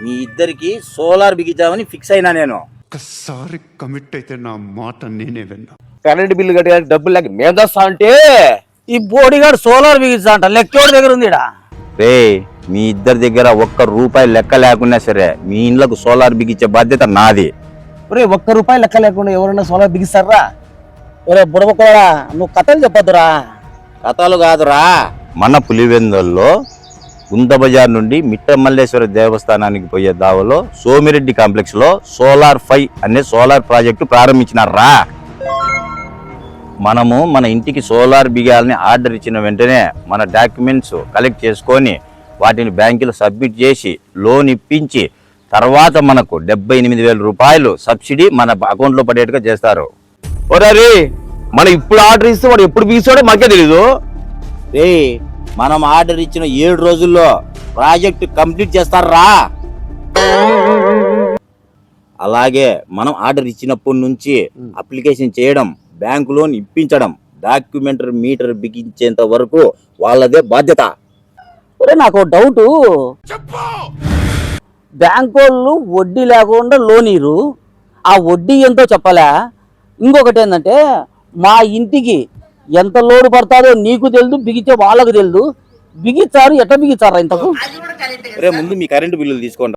మీ ఇద్దరికి solar బిగించామని fix అయినా నేను. ఒక్కసారి కమిట్ అయితే నా మాట నేనే విన్నా. కరెంట్ బిల్లు కట్టడానికి డబ్బులు లేక మేము చేస్తా అంటే ఈ బోడిగాడు సోలార్ బిగించా అంట, లెక్కోడి దగ్గర ఉంది ఈడ. రే మీ ఇద్దరి దగ్గర ₹1 లెక్క లేకున్నా సరే మీ ఇండ్లకు సోలార్ బిగించే బాధ్యత నాది. ఒరే ₹1 లెక్క లేకుండా ఎవరైనా సోలార్ బిగిస్తారా? ఒరే బుడబొక్కడా, నువ్వు కథలు చెప్పొద్దురా. కథలు కాదురా, మన పులివెందుల్లో గుంత బజార్ నుండి మిట్టమల్లేశ్వర దేవస్థానానికి పోయే దావలో సోమిరెడ్డి కాంప్లెక్స్ లో సోలార్ 5 అనే సోలార్ ప్రాజెక్టు ప్రారంభించినారా. మనము మన ఇంటికి సోలార్ బిగాలని ఆర్డర్ ఇచ్చిన వెంటనే మన డాక్యుమెంట్స్ కలెక్ట్ చేసుకొని వాటిని బ్యాంకులో సబ్మిట్ చేసి లోన్ ఇప్పించి తర్వాత మనకు ₹78,000 సబ్సిడీ మన అకౌంట్లో పడేట్టుగా చేస్తారు. ఒరే మనం ఇప్పుడు ఆర్డర్ ఇస్తే వాడు ఎప్పుడు బీసాడో మాకే తెలీదు. రే మనం ఆర్డర్ ఇచ్చిన 7 రోజుల్లో ప్రాజెక్ట్ కంప్లీట్ చేస్తారా. అలాగే మనం ఆర్డర్ ఇచ్చినప్పటి నుంచి అప్లికేషన్ చేయడం, బ్యాంకు లోన్ ఇప్పించడం, డాక్యుమెంటరీ మీటర్ బిగించేంత వరకు వాళ్ళదే బాధ్యత. ఒరే నాకు డౌట్, బ్యాంక్ వాళ్ళు వడ్డీ లేకుండా లోన్ ఇరు, ఆ వడ్డీ ఎంతో చెప్పలే. ఇంకొకటి ఏంటంటే మా ఇంటికి ఎంత లోడు పడతాదో నీకు తెలుదు, బిగితే వాళ్ళకు తెలుదు. బిగిస్తారు, ఎట్లా బిగిస్తారా ఇంతకు? ముందు మీ కరెంటు బిల్లులు తీసుకోండి.